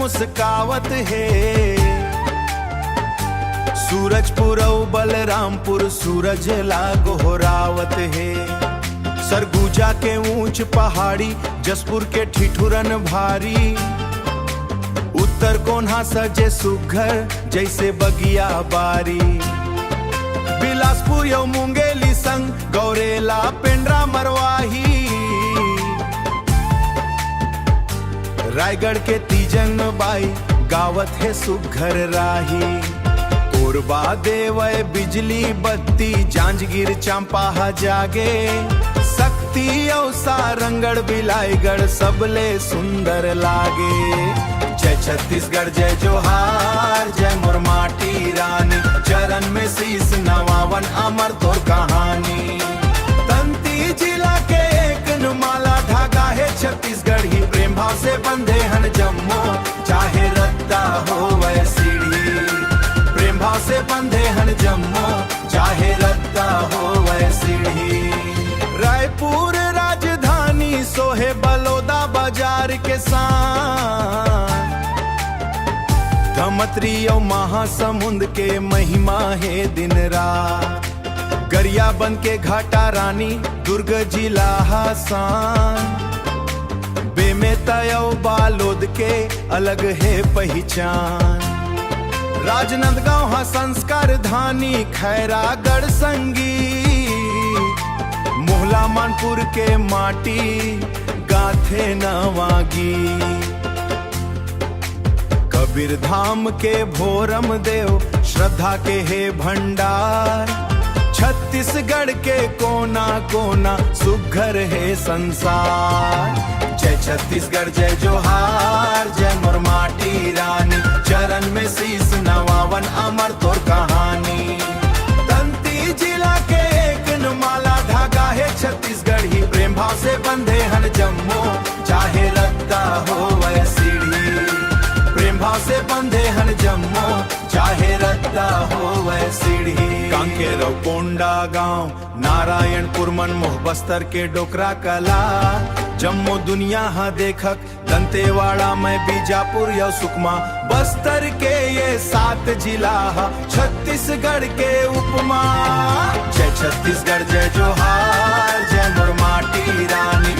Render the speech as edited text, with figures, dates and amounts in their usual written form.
मुस्कावत है। सूरजपुर और बलरामपुर सूरज लागो होरावत है। सरगुजा के ऊंच पहाड़ी जसपुर के ठिठुरन भारी। उत्तर कोन्हा सजे सुघर जैसे बगिया बारी। बिलासपुर यौ मुंगेली संग गौरेला पेंड्रा मरवाही। रायगढ़ के तीजन बाई गावत है सुघर राही। कोरबा देवय बिजली बत्ती जांजगीर चंपाहा जागे। शक्ति और सारंगढ़ बिलाईगढ़ सबले सुंदर लागे। जय छत्तीसगढ़ जय जोहार जय मोर माटी रानी। चरण में शीश नवावन अमर तोर कहानी। तंती जिला के एक नुमाला धागा है छत्तीसगढ़ी। प्रेम भाव से बंधे हन जम्मो चाहे रत्ता हो वह सीढ़ी। प्रेम भाव से बंधे हन जम्मो चाहे रत्ता हो वह सीढ़ी। रायपुर राजधानी सोहे बलौदा बाजार के साथ। धमत्री और महासमुंद के महिमा है दिन रात। गरिया बन के घाटा रानी दुर्ग जिला हसान। बेमेता और बालोद के अलग है पहचान। राजनांदगांव हा संस्कार धानी खैरागढ़ संगी। मोहला मानपुर के माटी गाथे नवागी। कबीर धाम के भोरम देव श्रद्धा के है भंडार। छत्तीसगढ़ के कोना कोना सुघर है संसार। जय छत्तीसगढ़ जय जोहार जय मोर माटी रानी। चरण में शीश नवावन अमर तोर कहानी। तंती जिला के एक नुमाला धागा है छत्तीसगढ़ी। प्रेम भाव से बंधे हन जम्मो चाहे रत्ता हो वह सीढ़ी। प्रेम भाव से बंधे हन जम्मो चाहे रत्ता हो वह सीढ़ी। कांकेर कोंडा गांव नारायणपुर मनमोह बस्तर के डोकरा कला। जम्मो दुनिया हा देखक दंतेवाड़ा में बीजापुर या सुकमा। बस्तर के ये 7 जिला हा छत्तीसगढ़ के उपमा। जय छत्तीसगढ़ जय जोहार जय मोर माटी रानी।